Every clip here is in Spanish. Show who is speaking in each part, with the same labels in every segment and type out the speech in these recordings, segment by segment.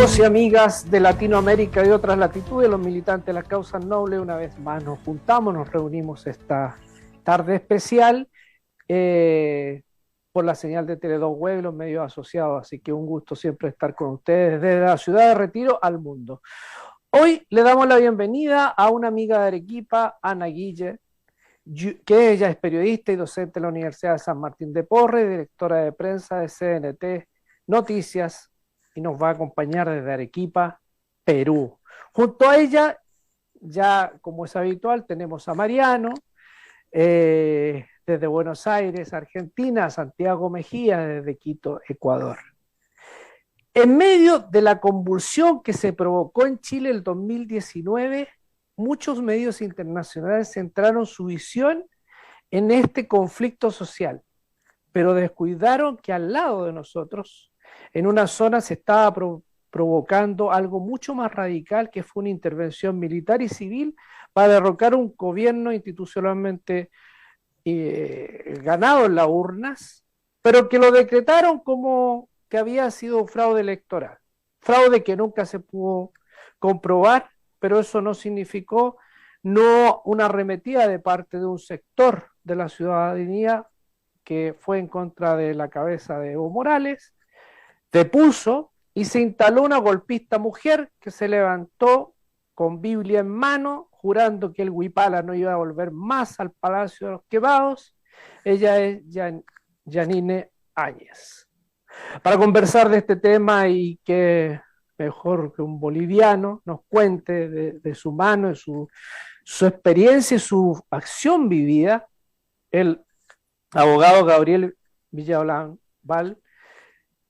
Speaker 1: Amigos y amigas de Latinoamérica y de otras latitudes, los militantes de las causas nobles, una vez más nos juntamos, nos reunimos esta tarde especial por la señal de Tele2 Web y los medios asociados, así que un gusto siempre estar con ustedes desde la ciudad de Retiro al mundo. Hoy le damos la bienvenida a una amiga de Arequipa, Ana Guille, que ella es periodista y docente de la Universidad de San Martín de Porres, directora de prensa de CNT Noticias, y nos va a acompañar desde Arequipa, Perú. Junto a ella, ya como es habitual, tenemos a Mariano, desde Buenos Aires, Argentina, Santiago Mejía, desde Quito, Ecuador. En medio de la convulsión que se provocó en Chile el 2019, muchos medios internacionales centraron su visión en este conflicto social, pero descuidaron que al lado de nosotros, en una zona, se estaba provocando algo mucho más radical, que fue una intervención militar y civil para derrocar un gobierno institucionalmente ganado en las urnas, pero que lo decretaron como que había sido un fraude electoral, fraude que nunca se pudo comprobar, pero eso no significó no una arremetida de parte de un sector de la ciudadanía que fue en contra de la cabeza de Evo Morales, depuso y se instaló una golpista mujer que se levantó con Biblia en mano, jurando que el Huipala no iba a volver más al Palacio de los Quemados. Ella es Yanine Áñez. Para conversar de este tema, y que mejor que un boliviano nos cuente de su mano, de su experiencia y su acción vivida, el abogado Gabriel Villaolambal,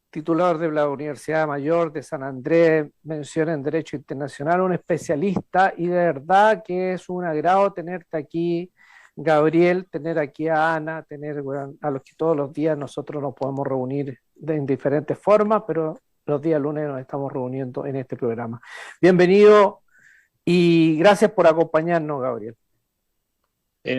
Speaker 1: titular de la Universidad Mayor de San Andrés, mención en Derecho Internacional, un especialista, y de verdad que es un agrado tenerte aquí, Gabriel, tener aquí a Ana, tener a los que todos los días nosotros nos podemos reunir en diferentes formas, pero los días lunes nos estamos reuniendo en este programa. Bienvenido y gracias por acompañarnos, Gabriel.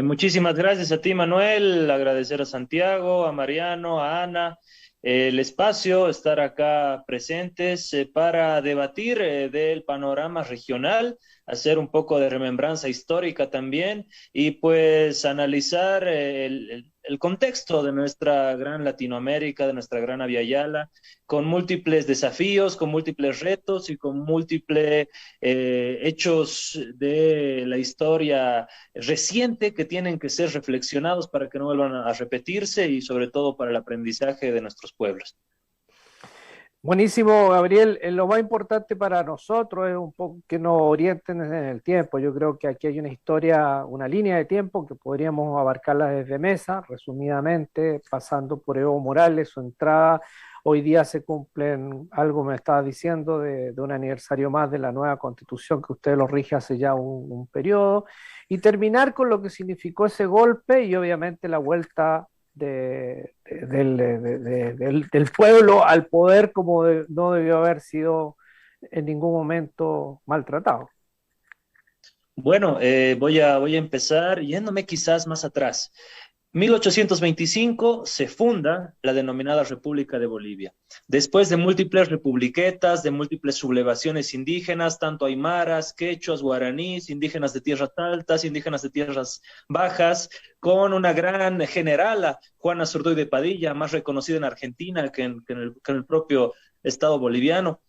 Speaker 2: Muchísimas gracias a ti, Manuel, agradecer a Santiago, a Mariano, a Ana, el espacio, estar acá presentes para debatir del panorama regional, hacer un poco de remembranza histórica también y pues analizar el contexto de nuestra gran Latinoamérica, de nuestra gran Avia Yala, con múltiples desafíos, con múltiples retos y con múltiples hechos de la historia reciente que tienen que ser reflexionados para que no vuelvan a repetirse y sobre todo para el aprendizaje de nuestros pueblos.
Speaker 1: Buenísimo, Gabriel. Lo más importante para nosotros es un poco que nos orienten en el tiempo. Yo creo que aquí hay una historia, una línea de tiempo que podríamos abarcarla desde Mesa, resumidamente, pasando por Evo Morales, su entrada. Hoy día se cumplen, algo me estaba diciendo, de un aniversario más de la nueva Constitución que usted lo rige hace ya un periodo, y terminar con lo que significó ese golpe y obviamente la vuelta del pueblo al poder, como no debió haber sido en ningún momento maltratado.
Speaker 2: Bueno, voy a empezar yéndome quizás más atrás. 1825 se funda la denominada República de Bolivia. Después de múltiples republiquetas, de múltiples sublevaciones indígenas, tanto aymaras, quechuas, guaraníes, indígenas de tierras altas, indígenas de tierras bajas, con una gran generala, Juana Zurduy de Padilla, más reconocida en Argentina que en el propio Estado boliviano.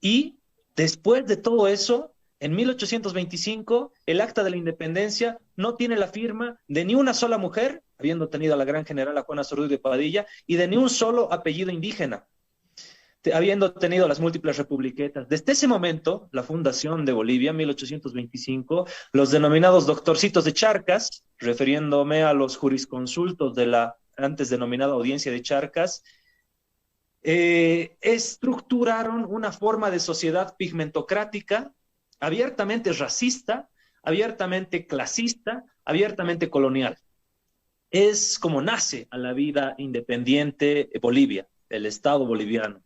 Speaker 2: Y después de todo eso, en 1825, el Acta de la Independencia no tiene la firma de ni una sola mujer, habiendo tenido a la gran generala Juana Zurduy de Padilla, y de ni un solo apellido indígena, habiendo tenido las múltiples republiquetas. Desde ese momento, la fundación de Bolivia, 1825, los denominados doctorcitos de Charcas, refiriéndome a los jurisconsultos de la antes denominada Audiencia de Charcas, estructuraron una forma de sociedad pigmentocrática, abiertamente racista, abiertamente clasista, abiertamente colonial. Es como nace a la vida independiente Bolivia, el Estado boliviano.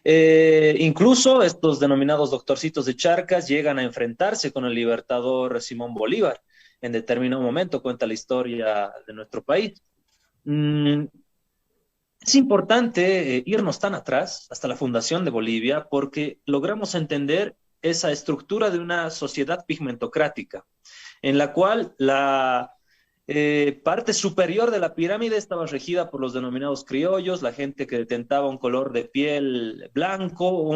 Speaker 2: Incluso estos denominados doctorcitos de Charcas llegan a enfrentarse con el libertador Simón Bolívar. En determinado momento cuenta la historia de nuestro país. Es importante irnos tan atrás, hasta la fundación de Bolivia, porque logramos entender esa estructura de una sociedad pigmentocrática, en la cual la parte superior de la pirámide estaba regida por los denominados criollos, la gente que detentaba un color de piel blanco,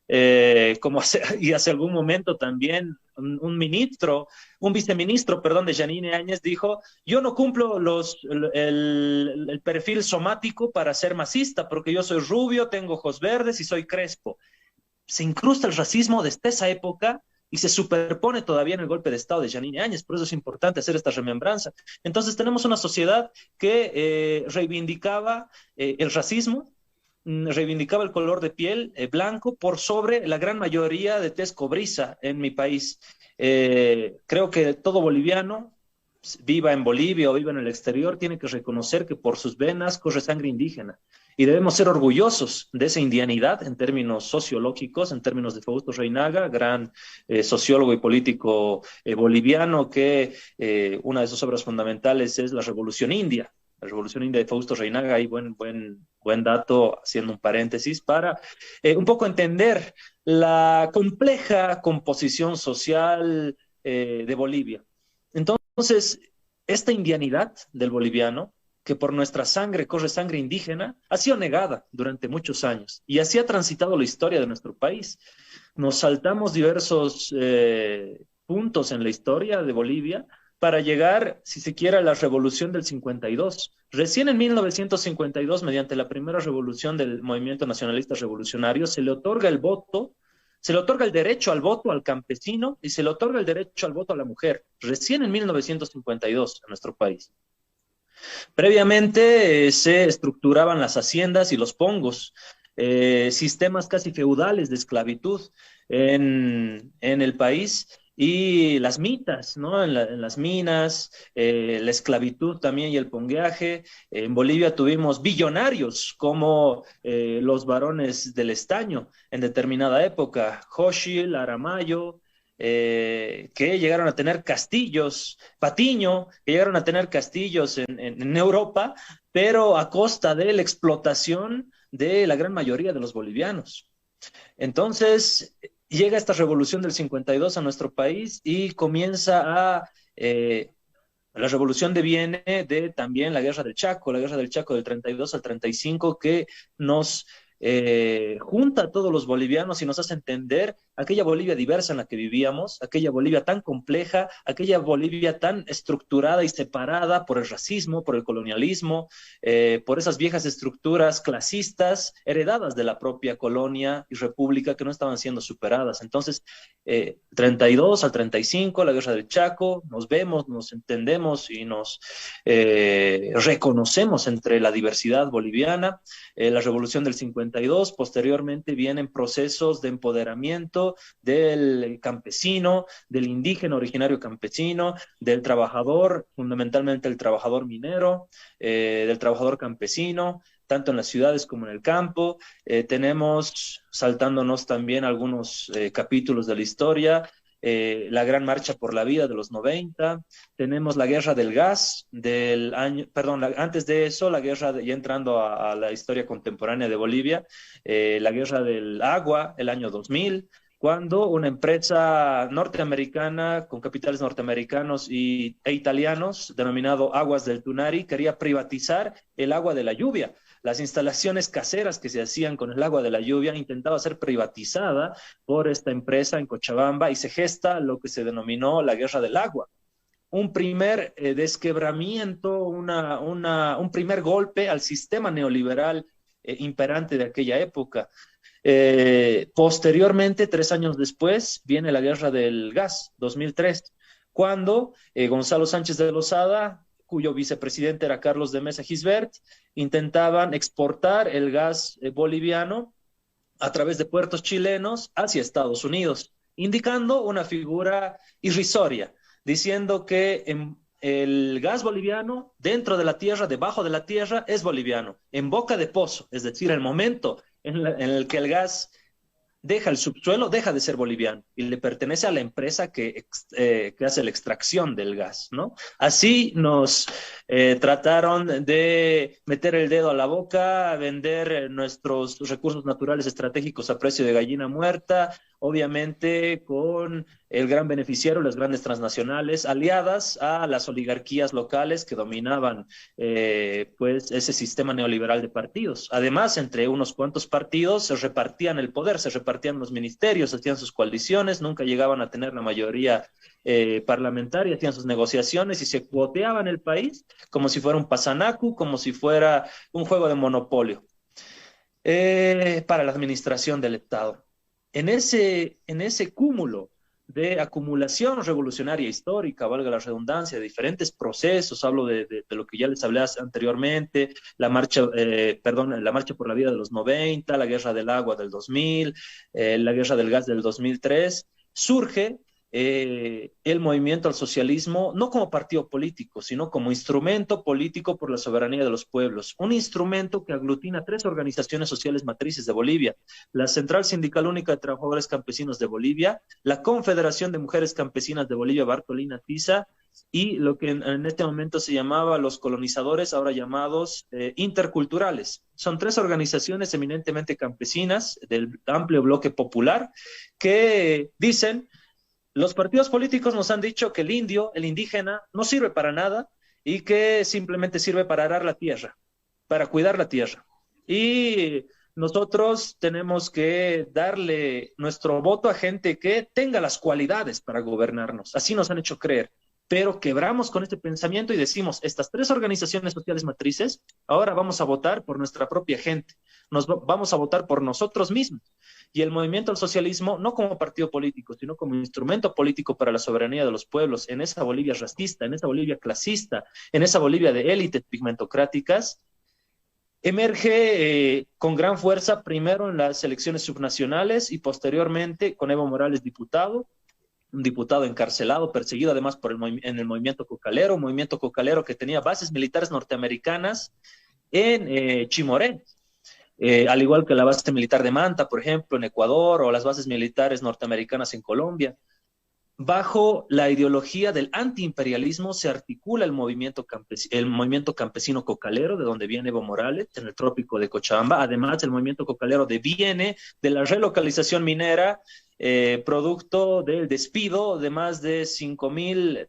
Speaker 2: y hace algún momento también un viceministro, perdón, de Yanine Áñez dijo, yo no cumplo el perfil somático para ser masista, porque yo soy rubio, tengo ojos verdes y soy crespo. Se incrusta el racismo desde esa época y se superpone todavía en el golpe de Estado de Yanine Áñez, por eso es importante hacer esta remembranza. Entonces tenemos una sociedad que reivindicaba el racismo, reivindicaba el color de piel blanco por sobre la gran mayoría de tez cobriza en mi país. Creo que todo boliviano, viva en Bolivia o viva en el exterior, tiene que reconocer que por sus venas corre sangre indígena. Y debemos ser orgullosos de esa indianidad en términos sociológicos, en términos de Fausto Reinaga, gran sociólogo y político boliviano, que una de sus obras fundamentales es La Revolución India. La Revolución India de Fausto Reinaga, ahí buen dato, haciendo un paréntesis, para un poco entender la compleja composición social de Bolivia. Entonces, esta indianidad del boliviano, que por nuestra sangre corre sangre indígena, ha sido negada durante muchos años y así ha transitado la historia de nuestro país. Nos saltamos diversos puntos en la historia de Bolivia para llegar, si se quiere, a la revolución del 52. Recién en 1952, mediante la primera revolución del movimiento nacionalista revolucionario, se le otorga el voto, se le otorga el derecho al voto al campesino y se le otorga el derecho al voto a la mujer, recién en 1952 en nuestro país. Previamente se estructuraban las haciendas y los pongos, sistemas casi feudales de esclavitud en el país, y las mitas, ¿no? En las minas, la esclavitud también y el pongueaje. En Bolivia tuvimos billonarios como los varones del estaño en determinada época, Xochitl, Aramayo, que llegaron a tener castillos, Patiño, que llegaron a tener castillos en Europa, pero a costa de la explotación de la gran mayoría de los bolivianos. Entonces, llega esta revolución del 52 a nuestro país y comienza la revolución viene de también la guerra del Chaco del 32 al 35, que nos junta a todos los bolivianos y nos hace entender aquella Bolivia diversa en la que vivíamos, aquella Bolivia tan compleja, aquella Bolivia tan estructurada y separada por el racismo, por el colonialismo, por esas viejas estructuras clasistas heredadas de la propia colonia y república que no estaban siendo superadas. Entonces, 32 al 35, la guerra del Chaco, nos vemos, nos entendemos y nos reconocemos entre la diversidad boliviana. La revolución del 52, posteriormente vienen procesos de empoderamiento del campesino, del indígena originario campesino, del trabajador, fundamentalmente el trabajador minero, del trabajador campesino, tanto en las ciudades como en el campo. Tenemos, saltándonos también algunos capítulos de la historia, la Gran Marcha por la Vida de los 90, tenemos la Guerra del Gas del año, perdón, antes de eso, la guerra, ya entrando a la historia contemporánea de Bolivia, la Guerra del Agua, el año 2000, cuando una empresa norteamericana con capitales norteamericanos e italianos, denominado Aguas del Tunari, quería privatizar el agua de la lluvia. Las instalaciones caseras que se hacían con el agua de la lluvia intentaba ser privatizada por esta empresa en Cochabamba y se gesta lo que se denominó la Guerra del Agua. Un primer desquebramiento, un primer golpe al sistema neoliberal imperante de aquella época. Posteriormente, 3 años después, viene la Guerra del Gas, 2003, cuando Gonzalo Sánchez de Lozada, cuyo vicepresidente era Carlos de Mesa Gisbert, intentaban exportar el gas boliviano a través de puertos chilenos hacia Estados Unidos, indicando una figura irrisoria, diciendo que el gas boliviano dentro de la tierra, debajo de la tierra, es boliviano, en boca de pozo, es decir, el momento en el que el gas deja el subsuelo, deja de ser boliviano y le pertenece a la empresa que hace la extracción del gas, ¿no? Así nos trataron de meter el dedo a la boca, vender nuestros recursos naturales estratégicos a precio de gallina muerta, obviamente con el gran beneficiario, las grandes transnacionales, aliadas a las oligarquías locales que dominaban pues ese sistema neoliberal de partidos. Además, entre unos cuantos partidos se repartían el poder, se repartían los ministerios, hacían sus coaliciones, nunca llegaban a tener la mayoría parlamentaria, hacían sus negociaciones y se cuoteaban el país como si fuera un pasanacu, como si fuera un juego de monopolio para la administración del Estado. En ese cúmulo de acumulación revolucionaria histórica, valga la redundancia, de diferentes procesos, hablo de lo que ya les hablé anteriormente, la marcha por la vida de los 90, la guerra del agua del 2000, la guerra del gas del 2003, surge el movimiento al socialismo no como partido político, sino como instrumento político por la soberanía de los pueblos, un instrumento que aglutina 3 organizaciones sociales matrices de Bolivia: la Central Sindical Única de Trabajadores Campesinos de Bolivia, la Confederación de Mujeres Campesinas de Bolivia, Bartolina Tiza, y lo que en este momento se llamaba los colonizadores, ahora llamados interculturales. Son 3 organizaciones eminentemente campesinas del amplio bloque popular que dicen: los partidos políticos nos han dicho que el indio, el indígena, no sirve para nada y que simplemente sirve para arar la tierra, para cuidar la tierra. Y nosotros tenemos que darle nuestro voto a gente que tenga las cualidades para gobernarnos. Así nos han hecho creer. Pero quebramos con este pensamiento y decimos: estas 3 organizaciones sociales matrices, ahora vamos a votar por nuestra propia gente, vamos a votar por nosotros mismos. Y el movimiento al socialismo, no como partido político, sino como instrumento político para la soberanía de los pueblos, en esa Bolivia racista, en esa Bolivia clasista, en esa Bolivia de élites pigmentocráticas, emerge con gran fuerza primero en las elecciones subnacionales y posteriormente con Evo Morales diputado, un diputado encarcelado, perseguido además en el movimiento cocalero, un movimiento cocalero que tenía bases militares norteamericanas en Chimoré. Al igual que la base militar de Manta, por ejemplo, en Ecuador, o las bases militares norteamericanas en Colombia. Bajo la ideología del antiimperialismo se articula el movimiento campesino cocalero, de donde viene Evo Morales, en el trópico de Cochabamba. Además, el movimiento cocalero deviene de la relocalización minera, producto del despido de más de 50,000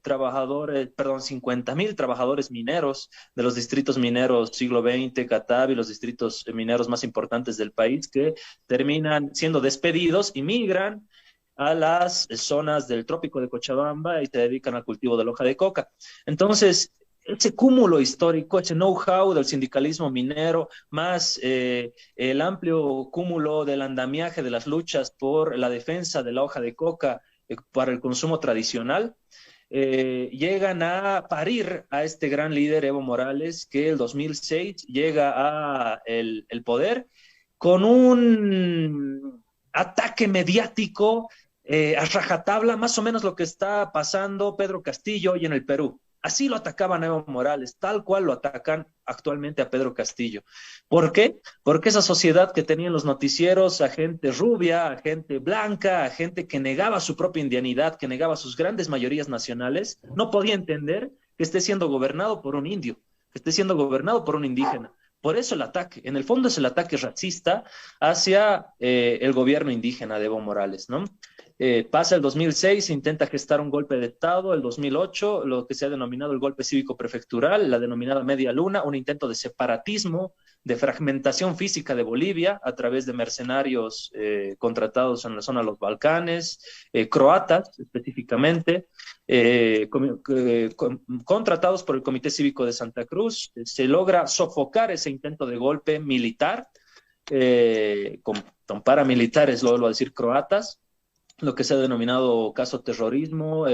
Speaker 2: trabajadores mineros de los distritos mineros siglo XX, Catavi, los distritos mineros más importantes del país, que terminan siendo despedidos y migran a las zonas del trópico de Cochabamba y se dedican al cultivo de la hoja de coca. Entonces, ese cúmulo histórico, ese know-how del sindicalismo minero, más el amplio cúmulo del andamiaje de las luchas por la defensa de la hoja de coca para el consumo tradicional, llegan a parir a este gran líder Evo Morales, que el 2006 llega a el poder con un ataque mediático a rajatabla, más o menos lo que está pasando Pedro Castillo hoy en el Perú. Así lo atacaban a Evo Morales, tal cual lo atacan actualmente a Pedro Castillo. ¿Por qué? Porque esa sociedad que tenía en los noticieros a gente rubia, a gente blanca, a gente que negaba su propia indianidad, que negaba sus grandes mayorías nacionales, no podía entender que esté siendo gobernado por un indio, que esté siendo gobernado por un indígena. Por eso el ataque, en el fondo es el ataque racista hacia el gobierno indígena de Evo Morales, ¿no? Pasa el 2006, se intenta gestar un golpe de Estado, el 2008, lo que se ha denominado el golpe cívico prefectural, la denominada media luna, un intento de separatismo, de fragmentación física de Bolivia a través de mercenarios contratados en la zona de los Balcanes, croatas específicamente, contratados por el Comité Cívico de Santa Cruz. Se logra sofocar ese intento de golpe militar, con paramilitares, lo vuelvo a decir, croatas, lo que se ha denominado caso terrorismo,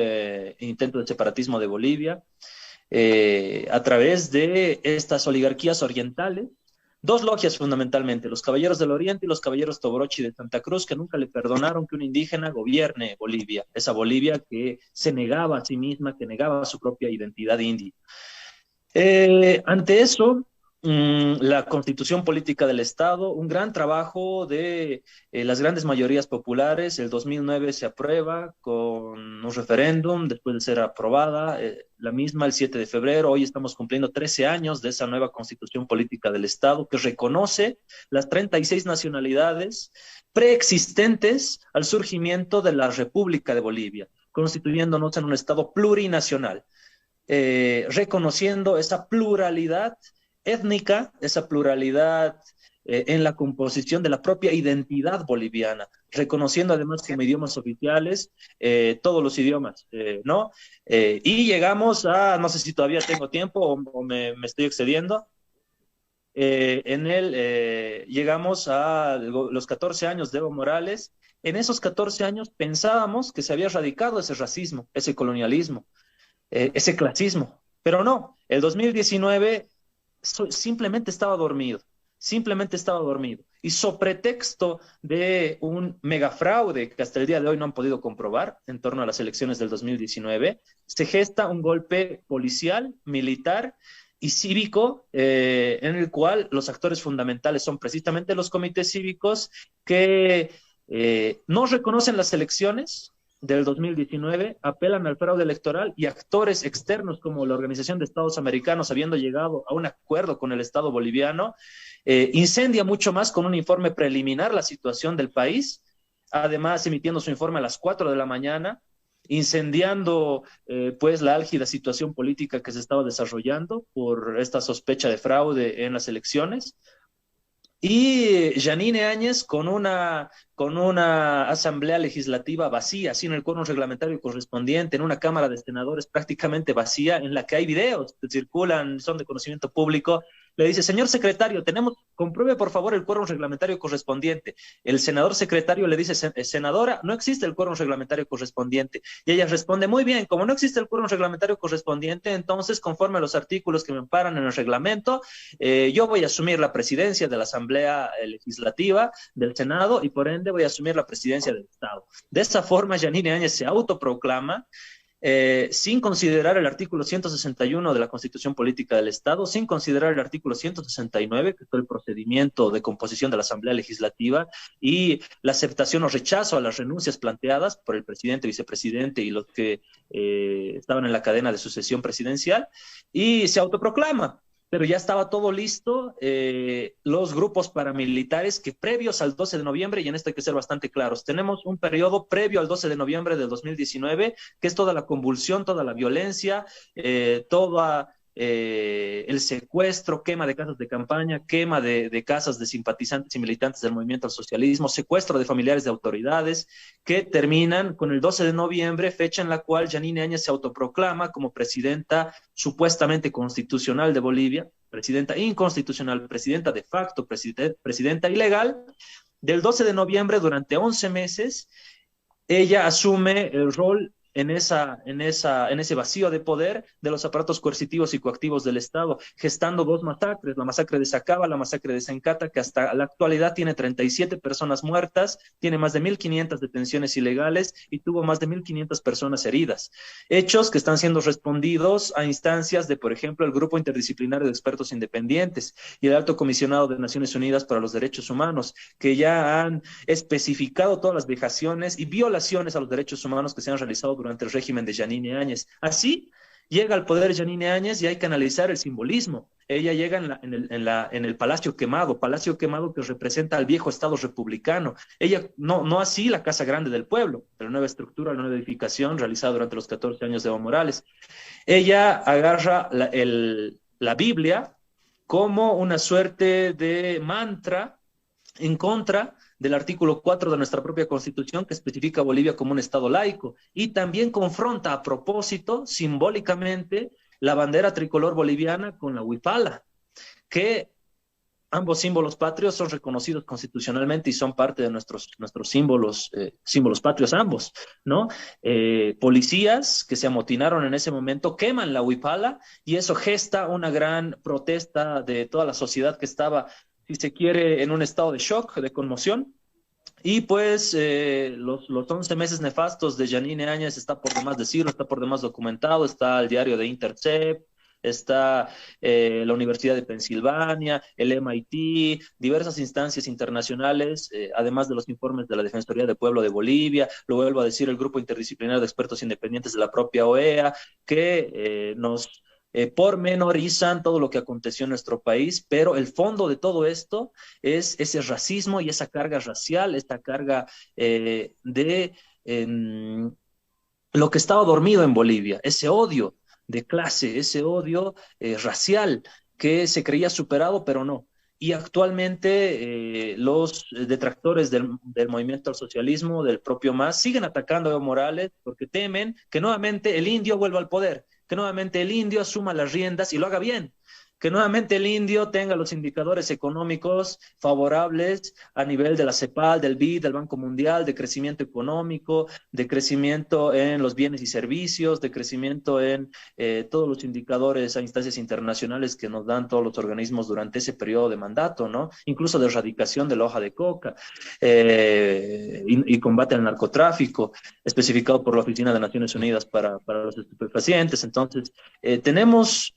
Speaker 2: intento de separatismo de Bolivia, a través de estas oligarquías orientales, 2 logias fundamentalmente, los Caballeros del Oriente y los Caballeros Toborochi de Santa Cruz, que nunca le perdonaron que un indígena gobierne Bolivia, esa Bolivia que se negaba a sí misma, que negaba su propia identidad india. Ante eso, La constitución política del Estado, un gran trabajo de las grandes mayorías populares. El 2009 se aprueba con un referéndum, después de ser aprobada, la misma el 7 de febrero. Hoy estamos cumpliendo 13 años de esa nueva constitución política del Estado que reconoce las 36 nacionalidades preexistentes al surgimiento de la República de Bolivia, constituyéndonos en un Estado plurinacional, reconociendo esa pluralidad étnica, esa pluralidad en la composición de la propia identidad boliviana, reconociendo además como idiomas oficiales todos los idiomas, ¿no? Y llegamos a, no sé si todavía tengo tiempo o me estoy excediendo. Llegamos a los 14 años de Evo Morales. En esos 14 años pensábamos que se había erradicado ese racismo, ese colonialismo, ese clasismo, pero no, el 2019 simplemente estaba dormido, simplemente estaba dormido. Y so pretexto de un megafraude que hasta el día de hoy no han podido comprobar en torno a las elecciones del 2019, se gesta un golpe policial, militar y cívico, en el cual los actores fundamentales son precisamente los comités cívicos que no reconocen las elecciones del 2019, apelan al fraude electoral, y actores externos como la Organización de Estados Americanos, habiendo llegado a un acuerdo con el Estado boliviano, incendia mucho más con un informe preliminar la situación del país, además emitiendo su informe a las 4 de la mañana, incendiando pues la álgida situación política que se estaba desarrollando por esta sospecha de fraude en las elecciones. Y Yanine Áñez con una asamblea legislativa vacía, sin el quórum reglamentario correspondiente, en una Cámara de Senadores prácticamente vacía, en la que hay videos que circulan, son de conocimiento público. Le dice: señor secretario, compruebe por favor el quórum reglamentario correspondiente. El senador secretario le dice: senadora, no existe el quórum reglamentario correspondiente. Y ella responde: muy bien, como no existe el quórum reglamentario correspondiente, entonces, conforme a los artículos que me amparan en el reglamento, yo voy a asumir la presidencia de la Asamblea Legislativa del Senado y por ende voy a asumir la presidencia del Estado. De esa forma, Yanine Áñez se autoproclama, sin considerar el artículo 161 de la Constitución Política del Estado, sin considerar el artículo 169, que fue el procedimiento de composición de la Asamblea Legislativa, y la aceptación o rechazo a las renuncias planteadas por el presidente, vicepresidente y los que estaban en la cadena de sucesión presidencial, y se autoproclama. Pero ya estaba todo listo. Los grupos paramilitares que previos al 12 de noviembre, y en esto hay que ser bastante claros, tenemos un periodo previo al 12 de noviembre del 2019, que es toda la convulsión, toda la violencia, todo el secuestro, quema de casas de campaña, quema de casas de simpatizantes y militantes del movimiento al socialismo, secuestro de familiares de autoridades, que terminan con el 12 de noviembre, fecha en la cual Yanine Áñez se autoproclama como presidenta supuestamente constitucional de Bolivia, presidenta inconstitucional, presidenta de facto, presidenta ilegal. Del 12 de noviembre, durante 11 meses, ella asume el rol en ese vacío de poder de los aparatos coercitivos y coactivos del Estado, gestando dos masacres: la masacre de Sacaba, la masacre de Sencata, que hasta la actualidad tiene 37 personas muertas, tiene más de 1.500 detenciones ilegales y tuvo más de 1.500 personas heridas. Hechos que están siendo respondidos a instancias de, por ejemplo, el Grupo Interdisciplinario de Expertos Independientes y el Alto Comisionado de Naciones Unidas para los Derechos Humanos, que ya han especificado todas las vejaciones y violaciones a los derechos humanos que se han realizado durante el régimen de Yanine Áñez. Así llega al poder Yanine Áñez y hay que analizar el simbolismo. Ella llega en el Palacio Quemado que representa al viejo Estado republicano. Ella, no así la Casa Grande del Pueblo, la nueva estructura, la nueva edificación realizada durante los 14 años de Evo Morales. Ella agarra la Biblia como una suerte de mantra en contra del artículo 4 de nuestra propia Constitución, que especifica a Bolivia como un Estado laico, y también confronta a propósito, simbólicamente, la bandera tricolor boliviana con la huipala, que ambos símbolos patrios son reconocidos constitucionalmente y son parte de nuestros símbolos patrios ambos, ¿no? Policías que se amotinaron en ese momento queman la huipala y eso gesta una gran protesta de toda la sociedad que estaba, si se quiere, en un estado de shock, de conmoción. Y pues los 11 meses nefastos de Yanine Áñez está por demás decirlo, está por demás documentado, está el diario de Intercept, está la Universidad de Pensilvania, el MIT, diversas instancias internacionales, además de los informes de la Defensoría del Pueblo de Bolivia, lo vuelvo a decir, el Grupo Interdisciplinario de Expertos Independientes de la propia OEA, que nos pormenorizan todo lo que aconteció en nuestro país, pero el fondo de todo esto es ese racismo y esa carga racial, esta carga de lo que estaba dormido en Bolivia, ese odio de clase, ese odio racial que se creía superado, pero no. Y actualmente los detractores del movimiento al socialismo, del propio MAS, siguen atacando a Evo Morales porque temen que nuevamente el indio vuelva al poder, que nuevamente el indio asuma las riendas y lo haga bien, que nuevamente el indio tenga los indicadores económicos favorables a nivel de la CEPAL, del BID, del Banco Mundial, de crecimiento económico, de crecimiento en los bienes y servicios, de crecimiento en todos los indicadores a instancias internacionales que nos dan todos los organismos durante ese periodo de mandato, ¿no? Incluso de erradicación de la hoja de coca y combate al narcotráfico, especificado por la Oficina de Naciones Unidas para los estupefacientes. Entonces, tenemos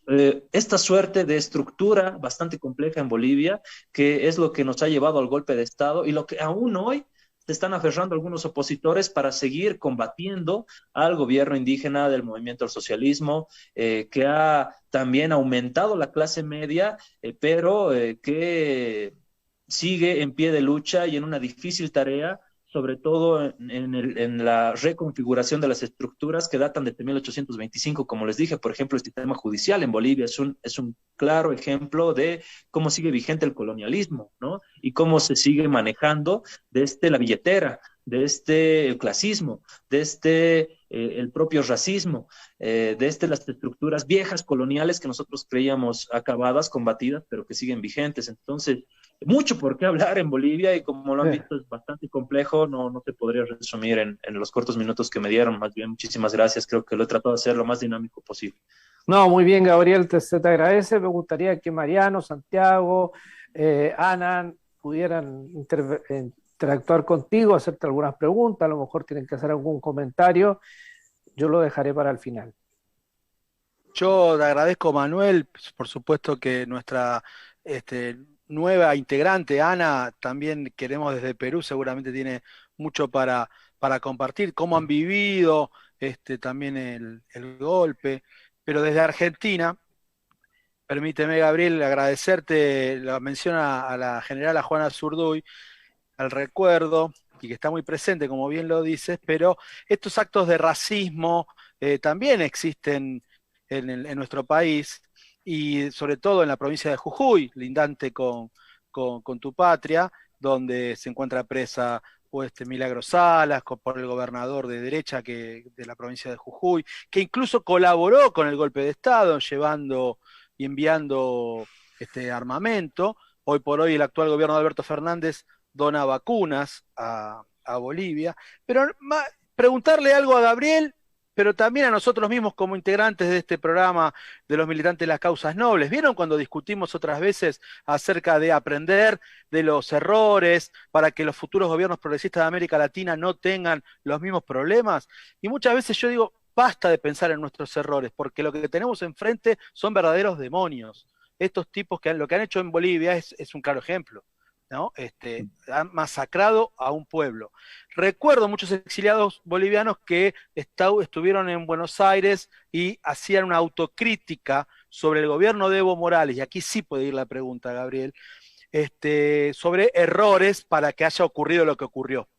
Speaker 2: esta suerte de estructura bastante compleja en Bolivia, que es lo que nos ha llevado al golpe de Estado y lo que aún hoy se están aferrando algunos opositores para seguir combatiendo al gobierno indígena del movimiento al socialismo, que ha también aumentado la clase media, pero que sigue en pie de lucha y en una difícil tarea, sobre todo en la reconfiguración de las estructuras que datan desde 1825, como les dije. Por ejemplo, el sistema judicial en Bolivia es un claro ejemplo de cómo sigue vigente el colonialismo, ¿no? Y cómo se sigue manejando desde la billetera, desde el clasismo, desde el propio racismo, desde las estructuras viejas coloniales que nosotros creíamos acabadas, combatidas, pero que siguen vigentes. Entonces, mucho por qué hablar en Bolivia y como lo han visto es bastante complejo, no te podría resumir en los cortos minutos que me dieron. Más bien, muchísimas gracias, creo que lo he tratado de hacer lo más dinámico posible.
Speaker 1: No, muy bien, Gabriel, se te agradece. Me gustaría que Mariano, Santiago, Ana pudieran interactuar contigo, hacerte algunas preguntas, a lo mejor tienen que hacer algún comentario. Yo lo dejaré para el final.
Speaker 3: Yo te agradezco, Manuel, por supuesto que nuestra este, nueva integrante, Ana, también queremos desde Perú, seguramente tiene mucho para compartir, cómo han vivido también el golpe, pero desde Argentina, permíteme, Gabriel, agradecerte la mención a la generala Juana Zurduy, al recuerdo, y que está muy presente, como bien lo dices, pero estos actos de racismo también existen en nuestro país, y sobre todo en la provincia de Jujuy, lindante con tu patria, donde se encuentra presa pues, Milagro Salas, por el gobernador de derecha de la provincia de Jujuy, que incluso colaboró con el golpe de Estado, llevando y enviando armamento. Hoy por hoy el actual gobierno de Alberto Fernández dona vacunas a Bolivia. Pero preguntarle algo a Gabriel, pero también a nosotros mismos como integrantes de este programa de los militantes de las causas nobles. ¿Vieron cuando discutimos otras veces acerca de aprender de los errores para que los futuros gobiernos progresistas de América Latina no tengan los mismos problemas? Y muchas veces yo digo, basta de pensar en nuestros errores, porque lo que tenemos enfrente son verdaderos demonios. Estos tipos que lo que han hecho en Bolivia es un claro ejemplo, ¿no? Han masacrado a un pueblo. Recuerdo muchos exiliados bolivianos que estuvieron en Buenos Aires y hacían una autocrítica sobre el gobierno de Evo Morales, y aquí sí puede ir la pregunta, Gabriel, sobre errores para que haya ocurrido lo que ocurrió.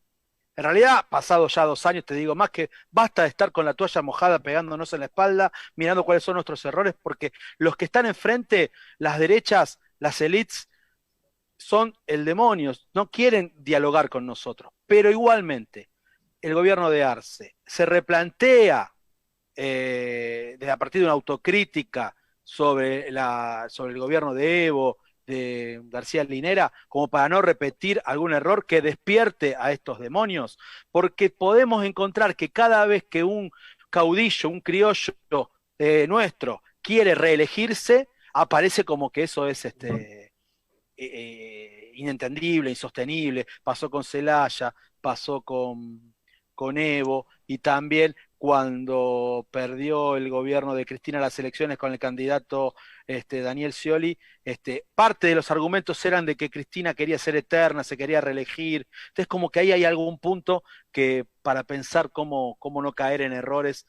Speaker 3: En realidad, pasados ya 2 años, te digo más que basta de estar con la toalla mojada pegándonos en la espalda, mirando cuáles son nuestros errores, porque los que están enfrente, las derechas, las élites, son el demonio, no quieren dialogar con nosotros. Pero igualmente, el gobierno de Arce se replantea a partir de una autocrítica sobre el gobierno de Evo, de García Linera, como para no repetir algún error que despierte a estos demonios, porque podemos encontrar que cada vez que un caudillo, un criollo nuestro, quiere reelegirse, aparece como que eso es inentendible, insostenible. Pasó con Celaya, pasó con Evo, y también cuando perdió el gobierno de Cristina las elecciones con el candidato Daniel Scioli, parte de los argumentos eran de que Cristina quería ser eterna, se quería reelegir. Entonces, como que ahí hay algún punto que para pensar cómo no caer en errores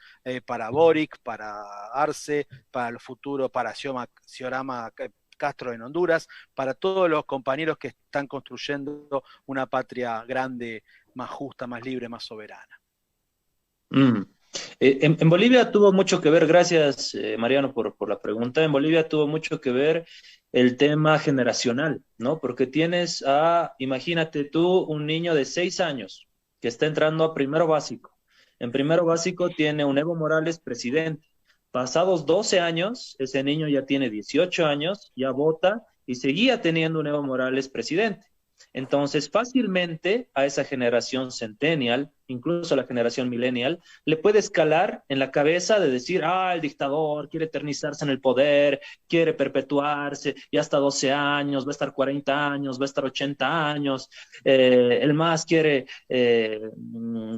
Speaker 3: para Boric, para Arce, para el futuro, para Xiomara Castro en Honduras, para todos los compañeros que están construyendo una patria grande, más justa, más libre, más soberana.
Speaker 2: Mm. En Bolivia tuvo mucho que ver, gracias Mariano por la pregunta, en Bolivia tuvo mucho que ver el tema generacional, ¿no? Porque tienes imagínate tú, un niño de 6 años que está entrando a primero básico. En primero básico tiene un Evo Morales presidente. Pasados 12 años, ese niño ya tiene 18 años, ya vota y seguía teniendo un Evo Morales presidente. Entonces, fácilmente a esa generación centennial, incluso a la generación millennial, le puede escalar en la cabeza de decir, el dictador quiere eternizarse en el poder, quiere perpetuarse, ya hasta 12 años, va a estar 40 años, va a estar 80 años, el MAS quiere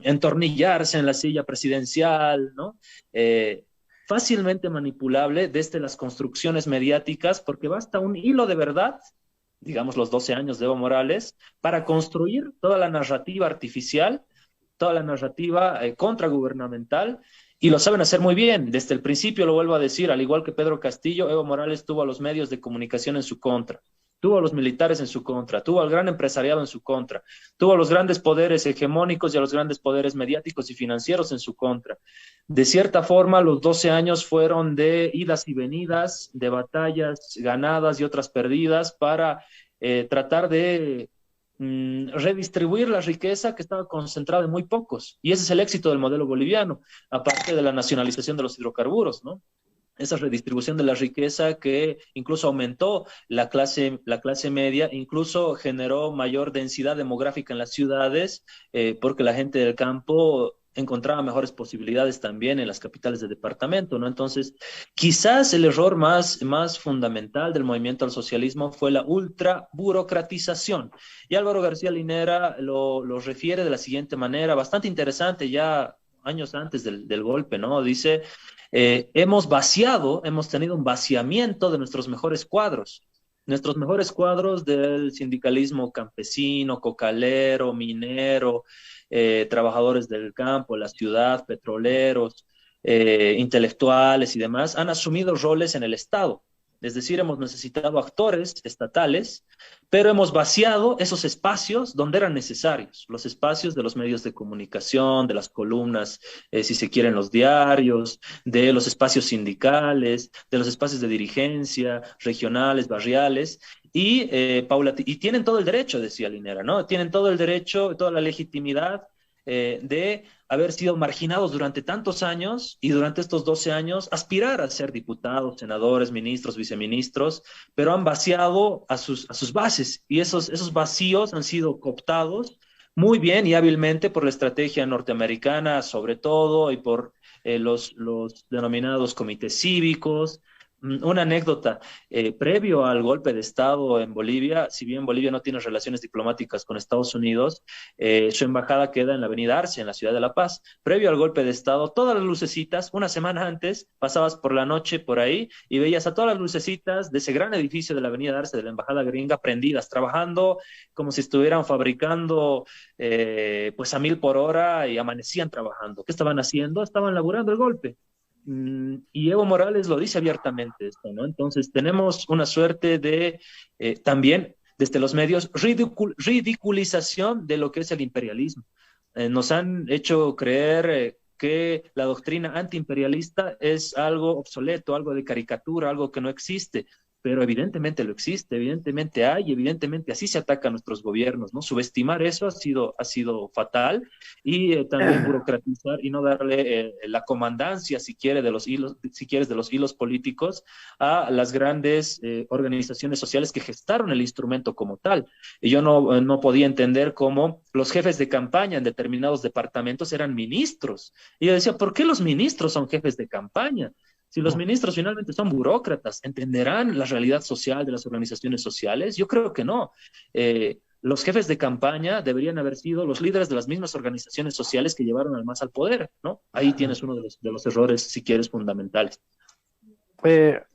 Speaker 2: entornillarse en la silla presidencial, ¿no? Fácilmente manipulable desde las construcciones mediáticas, porque basta un hilo de verdad, digamos los 12 años de Evo Morales, para construir toda la narrativa artificial, toda la narrativa contragubernamental, y lo saben hacer muy bien. Desde el principio, lo vuelvo a decir, al igual que Pedro Castillo, Evo Morales tuvo a los medios de comunicación en su contra, tuvo a los militares en su contra, tuvo al gran empresariado en su contra, tuvo a los grandes poderes hegemónicos y a los grandes poderes mediáticos y financieros en su contra. De cierta forma, los 12 años fueron de idas y venidas, de batallas ganadas y otras perdidas para tratar de redistribuir la riqueza que estaba concentrada en muy pocos. Y ese es el éxito del modelo boliviano, aparte de la nacionalización de los hidrocarburos, ¿no? Esa redistribución de la riqueza que incluso aumentó la clase media, incluso generó mayor densidad demográfica en las ciudades, porque la gente del campo encontraba mejores posibilidades también en las capitales de departamento, ¿no? Entonces, quizás el error más fundamental del movimiento al socialismo fue la ultra burocratización. Y Álvaro García Linera lo refiere de la siguiente manera, bastante interesante, ya años antes del golpe, ¿no? Dice, hemos tenido un vaciamiento de nuestros mejores cuadros del sindicalismo campesino, cocalero, minero, trabajadores del campo, la ciudad, petroleros, intelectuales y demás, han asumido roles en el Estado. Es decir, hemos necesitado actores estatales, pero hemos vaciado esos espacios donde eran necesarios, los espacios de los medios de comunicación, de las columnas, si se quieren, los diarios, de los espacios sindicales, de los espacios de dirigencia, regionales, barriales, y tienen todo el derecho, decía Linera, ¿no? Tienen todo el derecho, toda la legitimidad de haber sido marginados durante tantos años y durante estos 12 años aspirar a ser diputados, senadores, ministros, viceministros, pero han vaciado a sus bases y esos vacíos han sido cooptados muy bien y hábilmente por la estrategia norteamericana sobre todo y por los denominados comités cívicos. Una anécdota, previo al golpe de Estado en Bolivia, si bien Bolivia no tiene relaciones diplomáticas con Estados Unidos, su embajada queda en la Avenida Arce, en la ciudad de La Paz. Previo al golpe de Estado, todas las lucecitas, una semana antes, pasabas por la noche por ahí y veías a todas las lucecitas de ese gran edificio de la Avenida Arce, de la embajada gringa, prendidas, trabajando como si estuvieran fabricando pues a 1000 por hora y amanecían trabajando. ¿Qué estaban haciendo? Estaban laburando el golpe. Y Evo Morales lo dice abiertamente esto, ¿no? Entonces tenemos una suerte de también desde los medios ridiculización de lo que es el imperialismo. Nos han hecho creer que la doctrina antiimperialista es algo obsoleto, algo de caricatura, algo que no existe. Pero evidentemente lo existe, evidentemente hay, evidentemente así se ataca a nuestros gobiernos, ¿no? Subestimar eso ha sido fatal y también burocratizar y no darle la comandancia, si quieres, de los hilos políticos a las grandes organizaciones sociales que gestaron el instrumento como tal. Y yo no podía entender cómo los jefes de campaña en determinados departamentos eran ministros. Y yo decía, ¿por qué los ministros son jefes de campaña? Si los ministros finalmente son burócratas, ¿entenderán la realidad social de las organizaciones sociales? Yo creo que no. los jefes de campaña deberían haber sido los líderes de las mismas organizaciones sociales que llevaron al MAS al poder, ¿no? Ahí tienes uno de los errores, si quieres, fundamentales.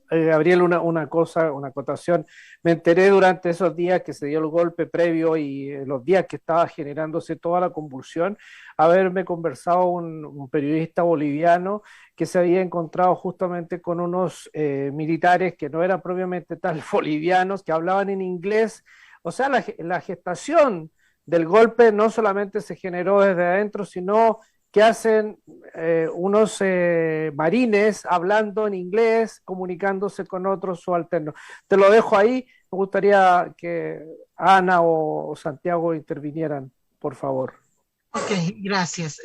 Speaker 1: Gabriel, una cosa, una acotación. Me enteré durante esos días que se dio el golpe previo y los días que estaba generándose toda la convulsión, haberme conversado un periodista boliviano que se había encontrado justamente con unos militares que no eran propiamente tal bolivianos, que hablaban en inglés. O sea, la gestación del golpe no solamente se generó desde adentro, sino que hacen unos marines hablando en inglés, comunicándose con otros subalternos. Te lo dejo ahí. Me gustaría que Ana o Santiago intervinieran, por favor.
Speaker 4: Ok, gracias.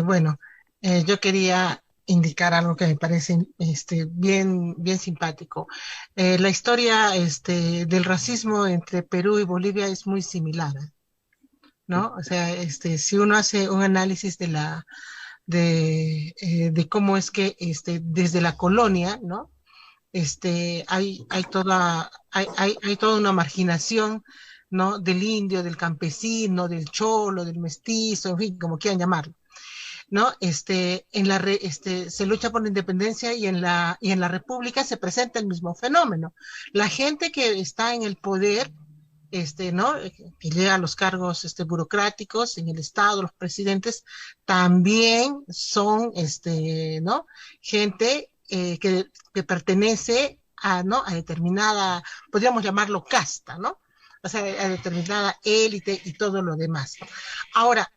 Speaker 4: Bueno, yo quería indicar algo que me parece bien simpático. La historia del racismo entre Perú y Bolivia es muy similar, ¿no? O sea, si uno hace un análisis de cómo es que desde la colonia, ¿no? Hay toda una marginación, ¿no? Del indio, del campesino, del cholo, del mestizo, en fin, como quieran llamarlo, ¿no? Se lucha por la independencia y en la república se presenta el mismo fenómeno. La gente que está en el poder, ¿no? Que llega a los cargos burocráticos en el Estado, los presidentes, también son, ¿no? Gente que pertenece ¿no? A determinada, podríamos llamarlo casta, ¿no? O sea, a determinada élite y todo lo demás. Ahora,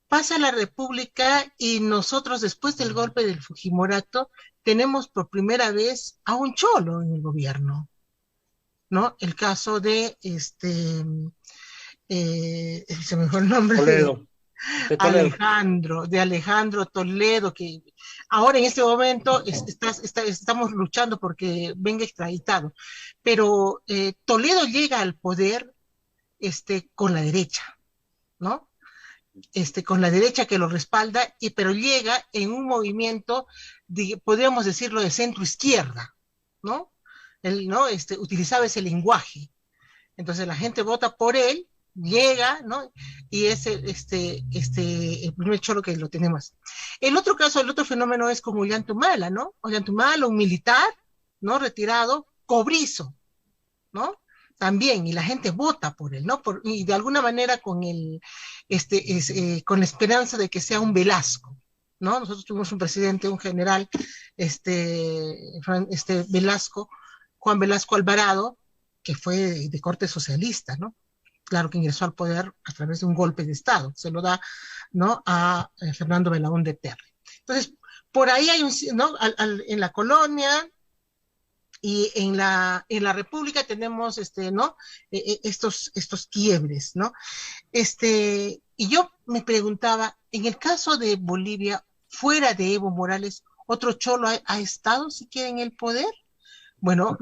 Speaker 4: pasa la República y nosotros, después del golpe del Fujimorato, tenemos por primera vez a un cholo en el gobierno, ¿no? El caso de se me fue el nombre
Speaker 2: Toledo.
Speaker 4: De Alejandro Toledo, que ahora en este momento estamos luchando porque venga extraditado, pero Toledo llega al poder con la derecha, ¿no? Con la derecha que lo respalda, pero llega en un movimiento, podríamos decirlo, de centro-izquierda, ¿no? Él, ¿no? Utilizaba ese lenguaje. Entonces la gente vota por él, llega, ¿no? Y es el primer cholo que lo tenemos. El otro caso, el otro fenómeno es como Ollantumala, ¿no? Ollantumala, un militar, ¿no? Retirado, cobrizo, ¿no? También, y la gente vota por él, ¿no? Y de alguna manera con la esperanza de que sea un Velasco, ¿no? Nosotros tuvimos un presidente, un general, Velasco, Juan Velasco Alvarado, que fue de corte socialista, ¿no? Claro que ingresó al poder a través de un golpe de Estado, se lo da, ¿no? A Fernando Belaúnde Terry. Entonces, por ahí hay ¿no? En la colonia y en la República tenemos, ¿no? Estos quiebres, ¿no? Y yo me preguntaba, en el caso de Bolivia, fuera de Evo Morales, ¿otro cholo ha estado siquiera en el poder? Bueno,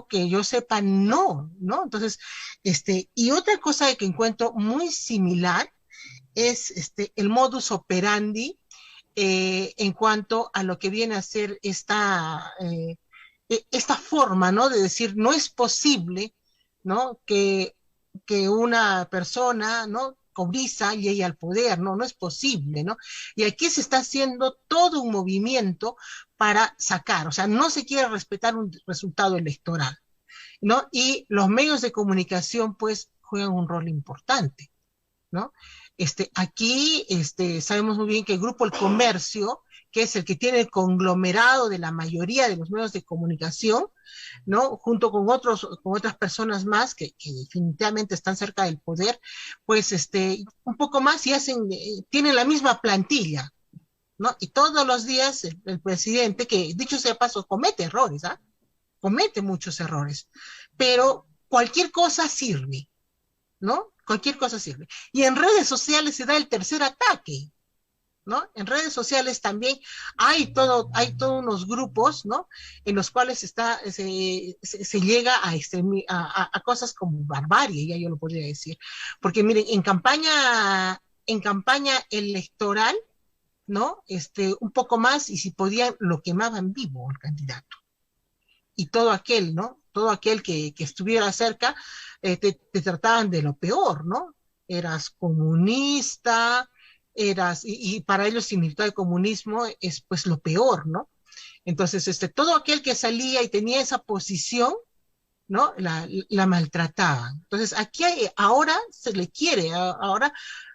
Speaker 4: que yo sepa, no, ¿no? Entonces, y otra cosa que encuentro muy similar es el modus operandi en cuanto a lo que viene a ser esta forma, ¿no? De decir, no es posible, ¿no? Que una persona, ¿no? Cobriza llegue al poder, no es posible, ¿no? Y aquí se está haciendo todo un movimiento para sacar, o sea, no se quiere respetar un resultado electoral, ¿no? Y los medios de comunicación, pues, juegan un rol importante, ¿no? Aquí sabemos muy bien que el Grupo El Comercio, que es el que tiene el conglomerado de la mayoría de los medios de comunicación, ¿no? Junto con otras personas más que definitivamente están cerca del poder, pues un poco más y tienen la misma plantilla, ¿no? Y todos los días el presidente, que dicho sea paso, comete errores, ¿ah? Comete muchos errores, pero cualquier cosa sirve, ¿no? Cualquier cosa sirve. Y en redes sociales se da el tercer ataque, ¿no? En redes sociales también hay todos unos grupos, ¿no? En los cuales se llega a cosas como barbarie, ya yo lo podría decir. Porque miren, en campaña electoral, ¿no? Un poco más, y si podían, lo quemaban vivo el candidato. Y todo aquel, ¿no? todo aquel que estuviera cerca, te trataban de lo peor, ¿no? Eras comunista, y para ellos significado el comunismo es pues lo peor, ¿no? Entonces, todo aquel que salía y tenía esa posición, ¿no? La maltrataban. Entonces, ahora se le quiere, ahora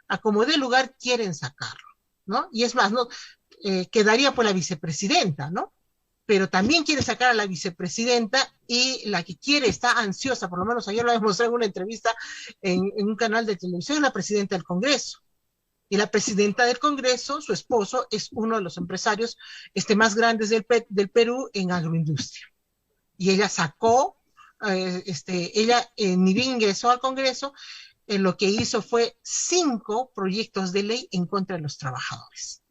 Speaker 4: a como dé lugar quieren sacarlo, ¿no? Y es más, ¿no? Quedaría por la vicepresidenta, ¿no? Pero también quiere sacar a la vicepresidenta y la que quiere, está ansiosa, por lo menos ayer lo demostré en una entrevista en un canal de televisión, la presidenta del Congreso. Y la presidenta del Congreso, su esposo, es uno de los empresarios más grandes del Perú en agroindustria. Y ella sacó, ella ni bien ingresó al Congreso, lo que hizo fue 5 proyectos de ley en contra de los trabajadores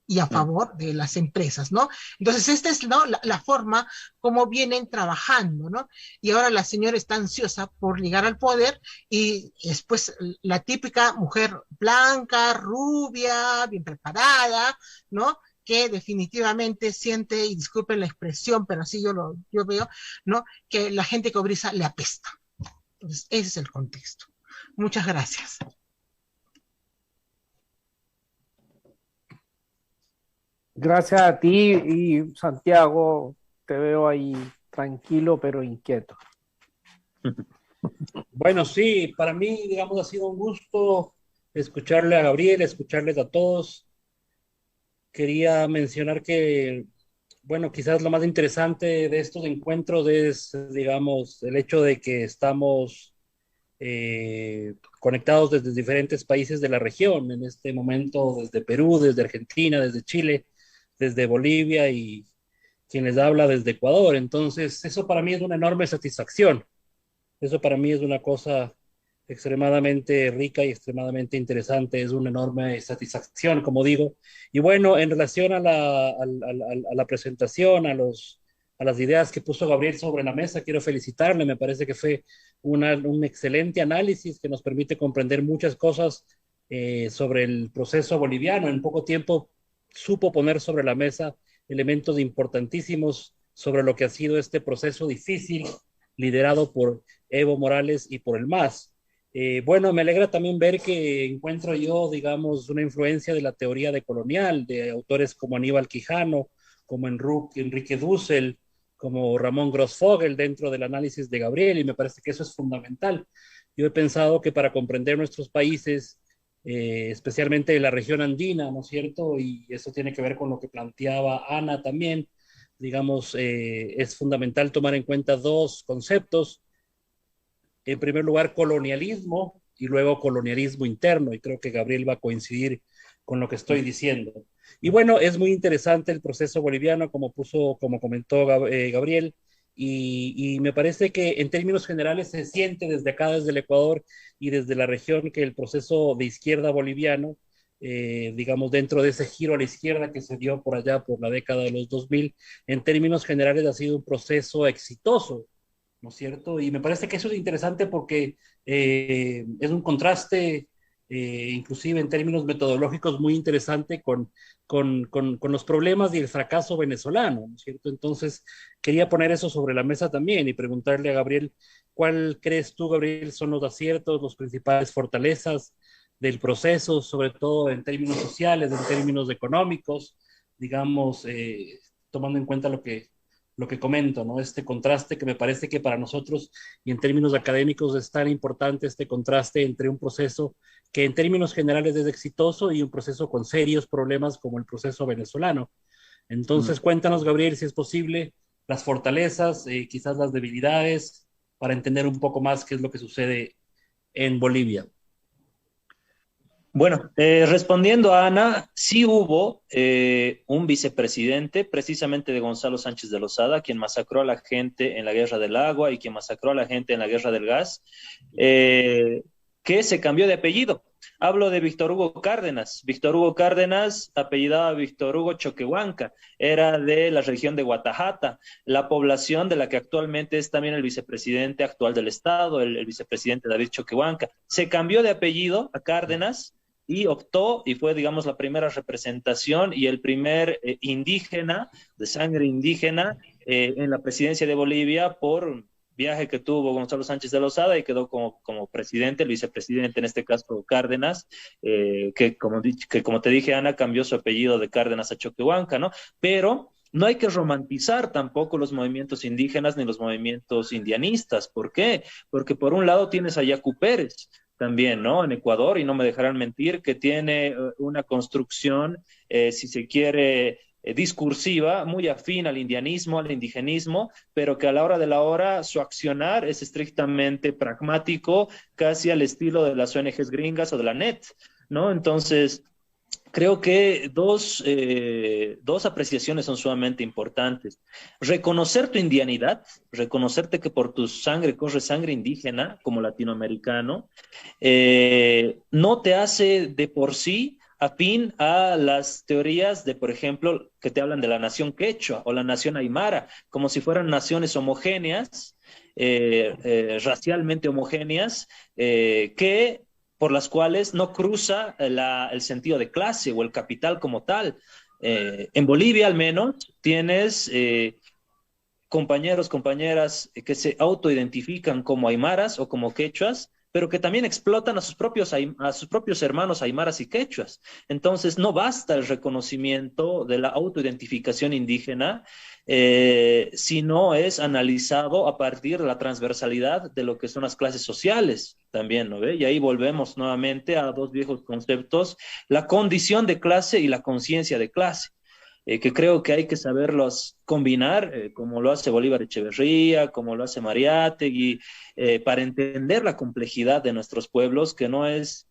Speaker 4: y a favor de las empresas, ¿no? Entonces, esta es, ¿no?, la forma como vienen trabajando, ¿no? Y ahora la señora está ansiosa por llegar al poder y después la típica mujer blanca, rubia, bien preparada, ¿no?, que definitivamente siente, y disculpen la expresión, pero así yo veo, ¿no?, que la gente cobriza le apesta. Entonces, ese es el contexto. Muchas gracias.
Speaker 1: Gracias a ti y Santiago, te veo ahí tranquilo pero inquieto.
Speaker 5: Bueno, sí, para mí, digamos, ha sido un gusto escucharle a Gabriel, escucharles a todos. Quería mencionar que, bueno, quizás lo más interesante de estos encuentros es, digamos, el hecho de que estamos conectados desde diferentes países de la región, en este momento desde Perú, desde Argentina, desde Chile, desde Bolivia y quien les habla desde Ecuador. Entonces, eso para mí es una enorme satisfacción. Eso para mí es una cosa extremadamente rica y extremadamente interesante, es una enorme satisfacción, como digo. Y bueno, en relación a la presentación, a las ideas que puso Gabriel sobre la mesa, quiero felicitarle, me parece que fue un excelente análisis que nos permite comprender muchas cosas sobre el proceso boliviano. En poco tiempo supo poner sobre la mesa elementos importantísimos sobre lo que ha sido este proceso difícil liderado por Evo Morales y por el MAS. Bueno, me alegra también ver que encuentro yo, digamos, una influencia de la teoría decolonial, de autores como Aníbal Quijano, como Enrique Dussel, como Ramón Grossfogel dentro del análisis de Gabriel, y me parece que eso es fundamental. Yo he pensado que para comprender nuestros países, especialmente la región andina, ¿no es cierto? Y eso tiene que ver con lo que planteaba Ana también, digamos, es fundamental tomar en cuenta 2 conceptos. En primer lugar, colonialismo y luego colonialismo interno, y creo que Gabriel va a coincidir con lo que estoy diciendo. Y bueno, es muy interesante el proceso boliviano, como comentó Gabriel, y me parece que en términos generales se siente desde acá, desde el Ecuador y desde la región, que el proceso de izquierda boliviano, digamos, dentro de ese giro a la izquierda que se dio por allá por la década de los 2000, en términos generales ha sido un proceso exitoso, ¿no es cierto? Y me parece que eso es interesante porque es un contraste, inclusive en términos metodológicos, muy interesante con los problemas y el fracaso venezolano, ¿no es cierto? Entonces, quería poner eso sobre la mesa también y preguntarle a Gabriel, ¿cuál crees tú, Gabriel, son los aciertos, las principales fortalezas del proceso, sobre todo en términos sociales, en términos económicos, digamos, tomando en cuenta lo que comento, ¿no? Este contraste que me parece que para nosotros y en términos académicos es tan importante, este contraste entre un proceso que en términos generales es exitoso y un proceso con serios problemas como el proceso venezolano. Entonces, cuéntanos, Gabriel, si es posible, las fortalezas, quizás las debilidades, para entender un poco más qué es lo que sucede en Bolivia.
Speaker 2: Bueno, respondiendo a Ana, sí hubo un vicepresidente, precisamente de Gonzalo Sánchez de Lozada, quien masacró a la gente en la guerra del agua y quien masacró a la gente en la guerra del gas, que se cambió de apellido. Hablo de Víctor Hugo Cárdenas. Víctor Hugo Cárdenas, apellidaba Víctor Hugo Choquehuanca, era de la región de Guatajata, la población de la que actualmente es también el vicepresidente actual del Estado, el vicepresidente David Choquehuanca. Se cambió de apellido a Cárdenas y optó, y fue, digamos, la primera representación y el primer indígena, de sangre indígena, en la presidencia de Bolivia por viaje que tuvo Gonzalo Sánchez de Lozada y quedó como presidente, el vicepresidente en este caso Cárdenas, que como te dije, Ana, cambió su apellido de Cárdenas a Choquehuanca, ¿no? Pero no hay que romantizar tampoco los movimientos indígenas ni los movimientos indianistas. ¿Por qué? Porque por un lado tienes a Yacu Pérez también, ¿no? En Ecuador, y no me dejarán mentir, que tiene una construcción, si se quiere, discursiva, muy afín al indianismo, al indigenismo, pero que a la hora de la hora su accionar es estrictamente pragmático, casi al estilo de las ONGs gringas o de la NET, ¿no? Entonces, creo que dos apreciaciones son sumamente importantes. Reconocer tu indianidad, reconocerte que por tu sangre corre sangre indígena como latinoamericano, no te hace de por sí afín a las teorías de, por ejemplo, que te hablan de la nación quechua o la nación aymara, como si fueran naciones homogéneas, racialmente homogéneas, que por las cuales no cruza el sentido de clase o el capital como tal. En Bolivia, al menos, tienes compañeros, compañeras que se autoidentifican como aymaras o como quechuas, pero que también explotan a sus propios hermanos aymaras y quechuas. Entonces, no basta el reconocimiento de la autoidentificación indígena si no es analizado a partir de la transversalidad de lo que son las clases sociales también, ¿no ve? Y ahí volvemos nuevamente a dos viejos conceptos, la condición de clase y la conciencia de clase. Que creo que hay que saberlos combinar, como lo hace Bolívar Echeverría, como lo hace Mariátegui, para entender la complejidad de nuestros pueblos, que no es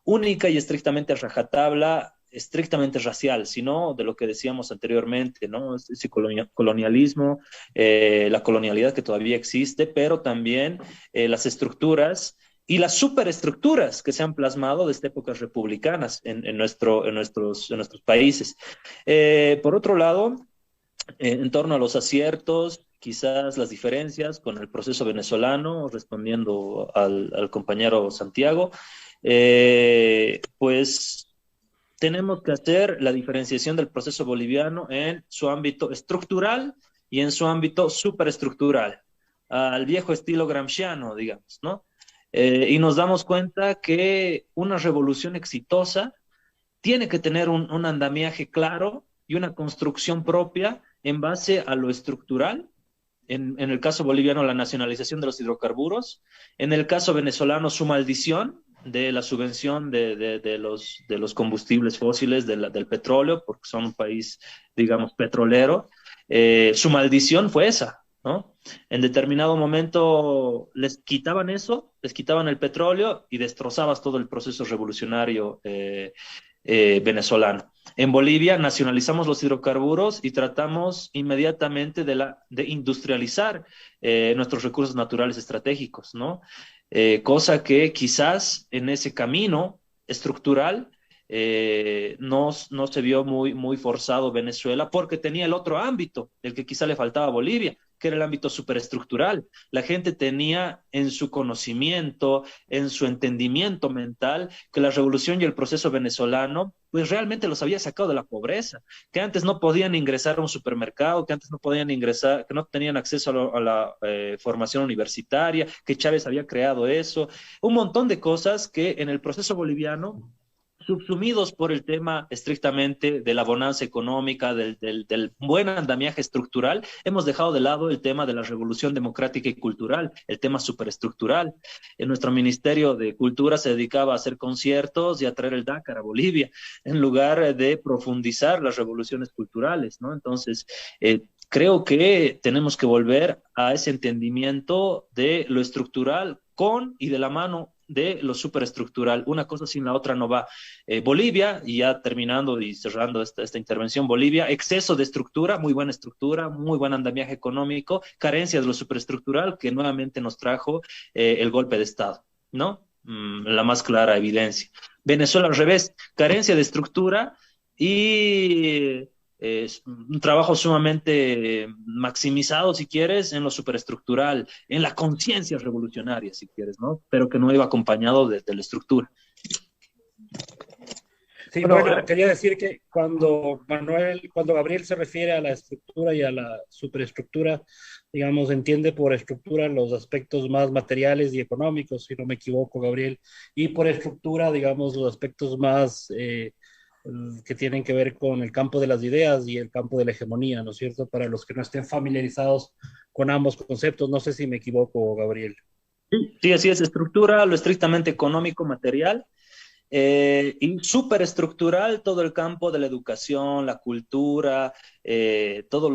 Speaker 2: única y estrictamente rajatabla, estrictamente racial, sino de lo que decíamos anteriormente, ¿no? Ese colonialismo, la colonialidad que todavía existe, pero también las estructuras y las superestructuras que se han plasmado desde épocas republicanas en nuestros países. Por otro lado, en torno a los aciertos, quizás las diferencias con el proceso venezolano, respondiendo al compañero Santiago, pues tenemos que hacer la diferenciación del proceso boliviano en su ámbito estructural y en su ámbito superestructural, al viejo estilo gramsciano, digamos, ¿no? Y nos damos cuenta que una revolución exitosa tiene que tener un andamiaje claro y una construcción propia en base a lo estructural. En el caso boliviano, la nacionalización de los hidrocarburos. En el caso venezolano, su maldición de la subvención de los combustibles fósiles, del petróleo, porque son un país, digamos, petrolero. Su maldición fue esa, ¿no? En determinado momento les quitaban eso, les quitaban el petróleo y destrozabas todo el proceso revolucionario venezolano. En Bolivia nacionalizamos los hidrocarburos y tratamos inmediatamente de industrializar nuestros recursos naturales estratégicos, ¿no? Cosa que quizás en ese camino estructural no se vio muy forzado Venezuela porque tenía el otro ámbito, el que quizá le faltaba a Bolivia, que era el ámbito superestructural. La gente tenía en su conocimiento, en su entendimiento mental, que la revolución y el proceso venezolano, pues realmente los había sacado de la pobreza, que antes no podían ingresar a un supermercado, que antes no podían ingresar, que no tenían acceso a la formación universitaria, que Chávez había creado eso, un montón de cosas que en el proceso boliviano, subsumidos por el tema estrictamente de la bonanza económica, del buen andamiaje estructural, hemos dejado de lado el tema de la revolución democrática y cultural, el tema superestructural. En nuestro Ministerio de Cultura se dedicaba a hacer conciertos y a traer el Dakar a Bolivia, en lugar de profundizar las revoluciones culturales, ¿no? Entonces, creo que tenemos que volver a ese entendimiento de lo estructural con y de la mano de lo superestructural. Una cosa sin la otra no va. Bolivia, y ya terminando y cerrando esta intervención, Bolivia, exceso de estructura, muy buen andamiaje económico, carencia de lo superestructural que nuevamente nos trajo el golpe de Estado, ¿no? La más clara evidencia. Venezuela al revés, carencia de estructura y un trabajo sumamente maximizado, si quieres, en lo superestructural, en la conciencia revolucionaria, si quieres, ¿no? Pero que no iba acompañado de la estructura.
Speaker 5: Sí,
Speaker 1: Bueno,
Speaker 5: bueno, quería decir que cuando Gabriel se refiere a la estructura y a la superestructura, digamos, entiende por estructura los aspectos más materiales y económicos, si no me equivoco, Gabriel, y por estructura, digamos, los aspectos más que tienen que ver con el campo de las ideas y el campo de la hegemonía, ¿no es cierto? Para los que no estén familiarizados con ambos conceptos, no sé si me equivoco, Gabriel.
Speaker 2: Sí, así es, estructura, lo estrictamente económico, material, y superestructural todo el campo de la educación, la cultura, todo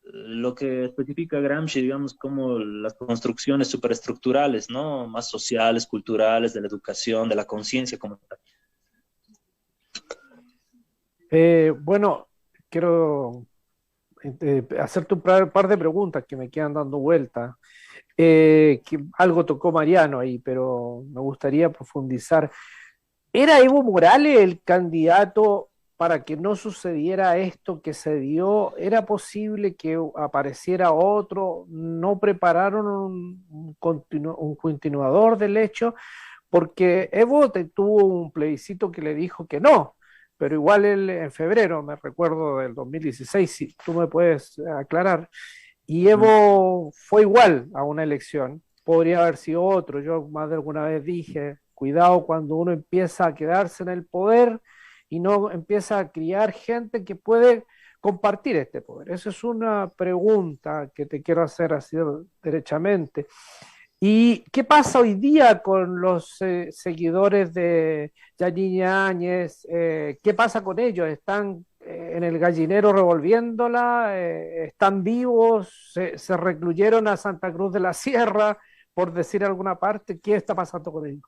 Speaker 2: lo que especifica Gramsci, digamos, como las construcciones superestructurales, ¿no? Más sociales, culturales, de la educación, de la conciencia como tal.
Speaker 1: bueno, quiero hacerte un par de preguntas que me quedan dando vueltas. Que algo tocó Mariano ahí, pero me gustaría profundizar. ¿Era Evo Morales el candidato para que no sucediera esto que se dio? ¿Era posible que apareciera otro? ¿No prepararon un continuador del hecho? Porque Evo tuvo un plebiscito que le dijo que no, pero igual él en febrero, me recuerdo del 2016, si tú me puedes aclarar, y Evo fue igual a una elección, podría haber sido otro. Yo más de alguna vez dije, cuidado cuando uno empieza a quedarse en el poder y no empieza a criar gente que puede compartir este poder. Esa es una pregunta que te quiero hacer así derechamente. ¿Y qué pasa hoy día con los seguidores de Yanine Áñez? ¿Qué pasa con ellos? ¿Están en el gallinero revolviéndola? ¿Están vivos? ¿Se recluyeron a Santa Cruz de la Sierra, por decir alguna parte? ¿Qué está pasando con ellos?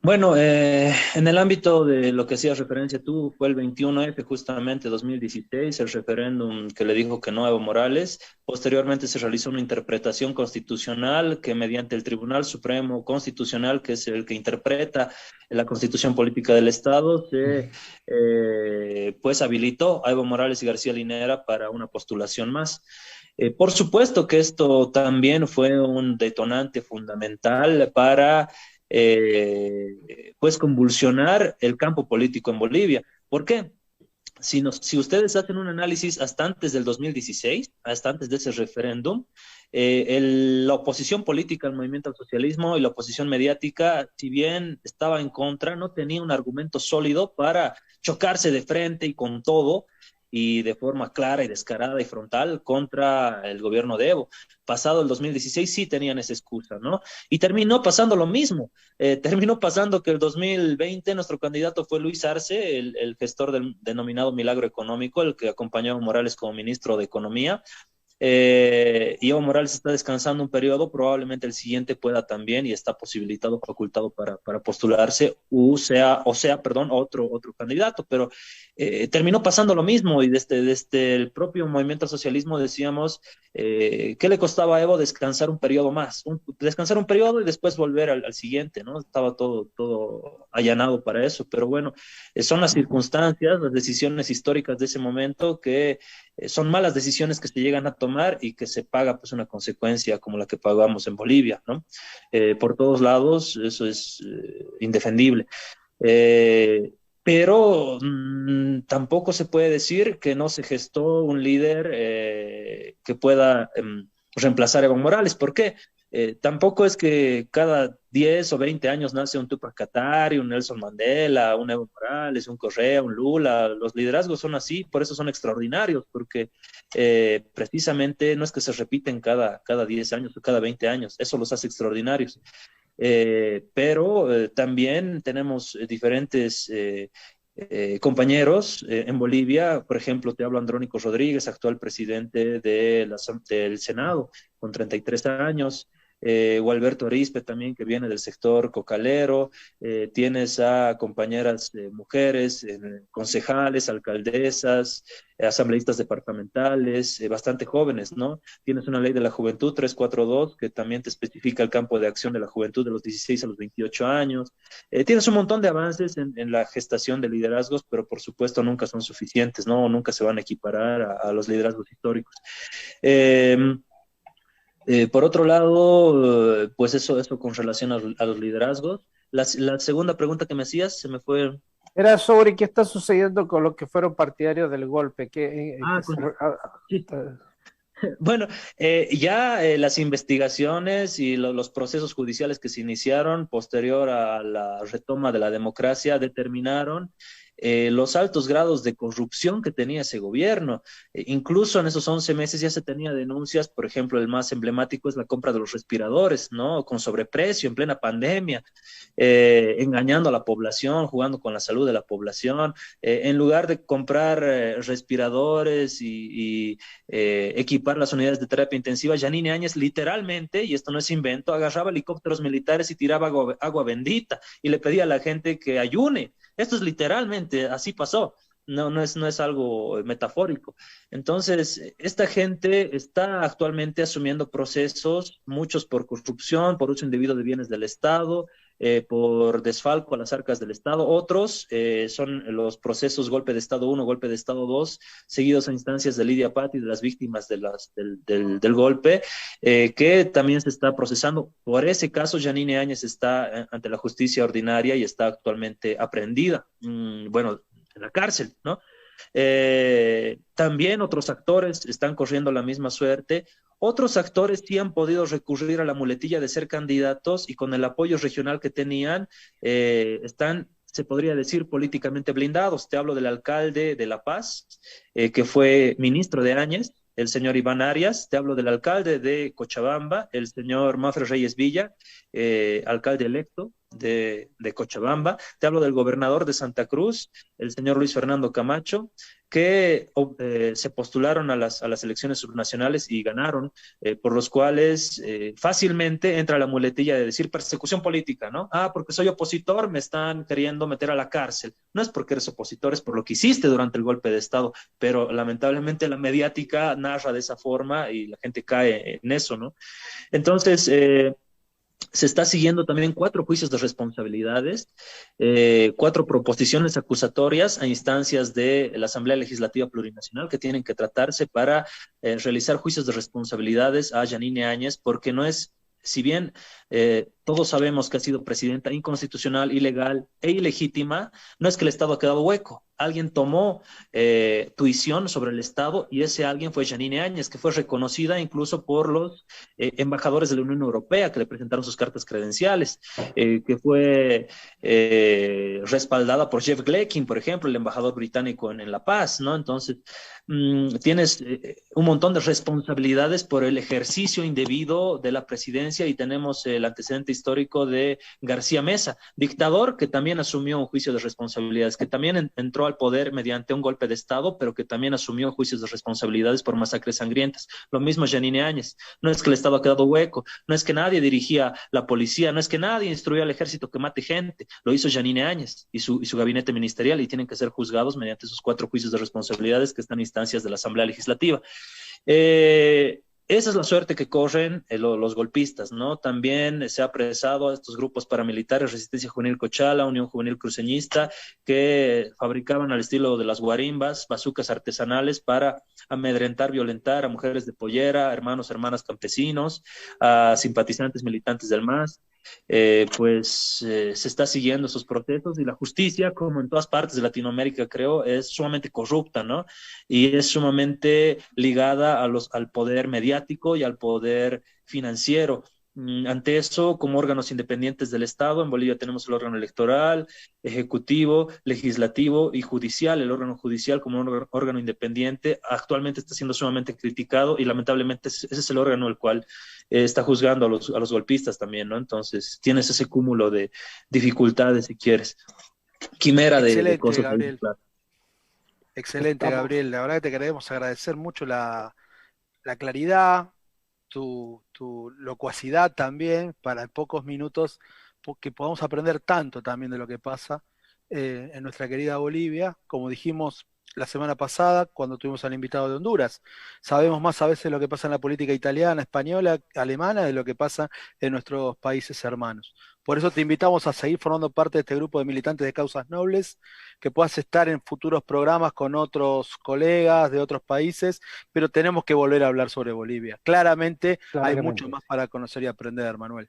Speaker 2: Bueno, en el ámbito de lo que hacías referencia tú, fue el 21F, justamente 2016, el referéndum que le dijo que no a Evo Morales. Posteriormente se realizó una interpretación constitucional que mediante el Tribunal Supremo Constitucional, que es el que interpreta la Constitución Política del Estado, se pues habilitó a Evo Morales y García Linera para una postulación más. Por supuesto que esto también fue un detonante fundamental para pues convulsionar el campo político en Bolivia. ¿Por qué? Si ustedes hacen un análisis hasta antes del 2016, hasta antes de ese referéndum, la oposición política al movimiento al socialismo y la oposición mediática, si bien estaba en contra, no tenía un argumento sólido para chocarse de frente y con todo y de forma clara y descarada y frontal contra el gobierno de Evo. Pasado el 2016 sí tenían esa excusa, ¿no? Y terminó pasando lo mismo. Terminó pasando que el 2020 nuestro candidato fue Luis Arce, el gestor del denominado Milagro Económico, el que acompañó a Morales como ministro de Economía. Y Evo Morales está descansando un periodo, probablemente el siguiente pueda también y está posibilitado, facultado para postularse, o sea, perdón, otro candidato, pero terminó pasando lo mismo y desde el propio movimiento al socialismo decíamos, ¿qué le costaba a Evo descansar un periodo más? Descansar un periodo y después volver al siguiente, ¿no? Estaba todo allanado para eso, pero bueno, son las circunstancias, las decisiones históricas de ese momento que son malas decisiones que se llegan a tomar y que se paga pues una consecuencia como la que pagamos en Bolivia, ¿no? Por todos lados, eso es indefendible. Pero tampoco se puede decir que no se gestó un líder que pueda reemplazar a Evo Morales. ¿Por qué? Tampoco es que cada 10 o 20 años nace un Tupac Katari, un Nelson Mandela, un Evo Morales, un Correa, un Lula. Los liderazgos son así, por eso son extraordinarios, porque precisamente no es que se repiten cada 10 años o cada 20 años, eso los hace extraordinarios. Pero también tenemos diferentes compañeros en Bolivia. Por ejemplo, te hablo Andrónico Rodríguez, actual presidente del Senado, con 33 años. Gualberto Arispe también, que viene del sector cocalero. Tienes a compañeras mujeres, concejales, alcaldesas, asambleístas departamentales, bastante jóvenes, ¿no? Tienes una ley de la juventud 342 que también te especifica el campo de acción de la juventud de los 16 a los 28 años. Tienes un montón de avances en la gestación de liderazgos, pero por supuesto nunca son suficientes, ¿no? Nunca se van a equiparar a los liderazgos históricos. Por otro lado, pues eso con relación a los liderazgos. La segunda pregunta que me hacías se me fue.
Speaker 1: Era sobre qué está sucediendo con los que fueron partidarios del golpe.
Speaker 2: Ah, sí. Bueno, ya las investigaciones y los procesos judiciales que se iniciaron posterior a la retoma de la democracia determinaron los altos grados de corrupción que tenía ese gobierno. Incluso en esos 11 meses ya se tenía denuncias, por ejemplo, el más emblemático es la compra de los respiradores, ¿no? Con sobreprecio en plena pandemia, engañando a la población, jugando con la salud de la población. En lugar de comprar respiradores y equipar las unidades de terapia intensiva, Yanine Áñez literalmente, y esto no es invento, agarraba helicópteros militares y tiraba agua bendita y le pedía a la gente que ayune. Esto es literalmente, así pasó. No es algo metafórico. Entonces, esta gente está actualmente asumiendo procesos, muchos por corrupción, por uso indebido de bienes del Estado, por desfalco a las arcas del Estado. Otros son los procesos golpe de Estado 1, golpe de Estado 2, seguidos a instancias de Lidia Patti, de las víctimas del golpe, que también se está procesando. Por ese caso, Yanine Áñez está ante la justicia ordinaria y está actualmente aprehendida. Bueno, en la cárcel, ¿no? También otros actores están corriendo la misma suerte. Otros actores sí han podido recurrir a la muletilla de ser candidatos y con el apoyo regional que tenían, están, se podría decir, políticamente blindados. Te hablo del alcalde de La Paz, que fue ministro de Áñez, el señor Iván Arias. Te hablo del alcalde de Cochabamba, el señor Mafre Reyes Villa, alcalde electo de Cochabamba. Te hablo del gobernador de Santa Cruz, el señor Luis Fernando Camacho, que se postularon a las elecciones subnacionales y ganaron, por los cuales fácilmente entra la muletilla de decir persecución política, ¿no? Ah, porque soy opositor, me están queriendo meter a la cárcel. No es porque eres opositor, es por lo que hiciste durante el golpe de Estado, pero lamentablemente la mediática narra de esa forma y la gente cae en eso, ¿no? Entonces, se está siguiendo también 4 juicios de responsabilidades, 4 proposiciones acusatorias a instancias de la Asamblea Legislativa Plurinacional que tienen que tratarse para realizar juicios de responsabilidades a Yanine Áñez, porque no es, si bien todos sabemos que ha sido presidenta inconstitucional, ilegal e ilegítima, no es que el Estado ha quedado hueco. Alguien tomó tuición sobre el Estado y ese alguien fue Yanine Áñez, que fue reconocida incluso por los embajadores de la Unión Europea que le presentaron sus cartas credenciales, que fue respaldada por Jeff Gleckin, por ejemplo, el embajador británico en La Paz, ¿no? Entonces, tienes un montón de responsabilidades por el ejercicio indebido de la presidencia y tenemos el antecedente histórico de García Mesa, dictador que también asumió un juicio de responsabilidades, que también entró al poder mediante un golpe de Estado, pero que también asumió juicios de responsabilidades por masacres sangrientas. Lo mismo Yanine Áñez. No es que el Estado ha quedado hueco, no es que nadie dirigía la policía, no es que nadie instruyó al ejército que mate gente, lo hizo Yanine Áñez y su gabinete ministerial y tienen que ser juzgados mediante esos 4 juicios de responsabilidades que están en instancias de la Asamblea Legislativa. Esa es la suerte que corren los golpistas, ¿no? También se ha apresado a estos grupos paramilitares, Resistencia Juvenil Cochala, Unión Juvenil Cruceñista, que fabricaban al estilo de las guarimbas, bazucas artesanales para amedrentar, violentar a mujeres de pollera, hermanos, hermanas campesinos, a simpatizantes militantes del MAS. Se está siguiendo esos procesos y la justicia, como en todas partes de Latinoamérica, creo, es sumamente corrupta, ¿no? Y es sumamente ligada al poder mediático y al poder financiero. Ante eso, como órganos independientes del Estado, en Bolivia tenemos el órgano electoral, ejecutivo, legislativo y judicial. El órgano judicial como un órgano independiente actualmente está siendo sumamente criticado y lamentablemente ese es el órgano el cual está juzgando a los golpistas también, ¿no? Entonces tienes ese cúmulo de dificultades, si quieres, quimera de cosas.
Speaker 3: Gabriel.
Speaker 2: Claro.
Speaker 3: Excelente, Gabriel. La verdad que te queremos agradecer mucho la claridad, tu locuacidad también, para en pocos minutos que podamos aprender tanto también de lo que pasa en nuestra querida Bolivia. Como dijimos la semana pasada, cuando tuvimos al invitado de Honduras, sabemos más a veces lo que pasa en la política italiana, española, alemana, de lo que pasa en nuestros países hermanos. Por eso te invitamos a seguir formando parte de este grupo de militantes de causas nobles, que puedas estar en futuros programas con otros colegas de otros países, pero tenemos que volver a hablar sobre Bolivia. Claramente hay mucho más para conocer y aprender, Manuel.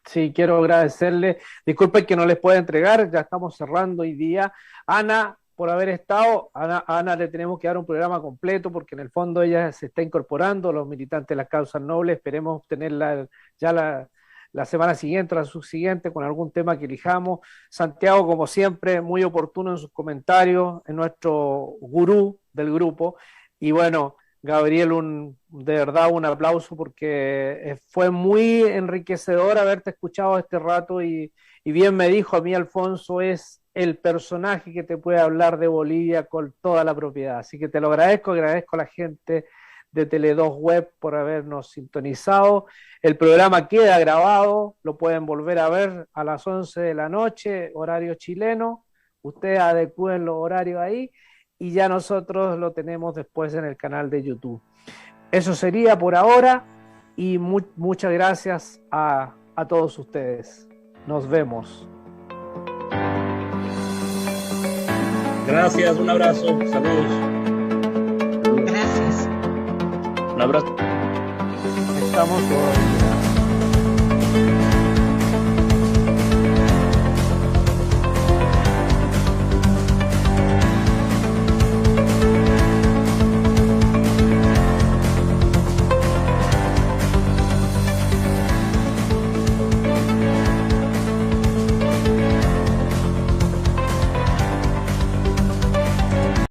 Speaker 1: Sí, quiero agradecerle. Disculpen que no les pueda entregar, ya estamos cerrando hoy día. Ana, por haber estado. A Ana le tenemos que dar un programa completo porque en el fondo ella se está incorporando, los militantes de las causas nobles. Esperemos tenerla ya la semana siguiente, la subsiguiente, con algún tema que elijamos. Santiago, como siempre, muy oportuno en sus comentarios, es nuestro gurú del grupo. Y bueno, Gabriel, de verdad un aplauso porque fue muy enriquecedor haberte escuchado este rato y bien me dijo a mí Alfonso, es el personaje que te puede hablar de Bolivia con toda la propiedad. Así que te lo agradezco a la gente de Tele2 Web por habernos sintonizado. El programa queda grabado, lo pueden volver a ver a las 11 de la noche, horario chileno. Ustedes adecúen los horarios ahí y ya nosotros lo tenemos después en el canal de YouTube. Eso sería por ahora y muchas gracias a todos ustedes. Nos vemos.
Speaker 5: Gracias, un abrazo, saludos.
Speaker 4: Gracias.
Speaker 2: Un abrazo.
Speaker 1: Estamos todavía.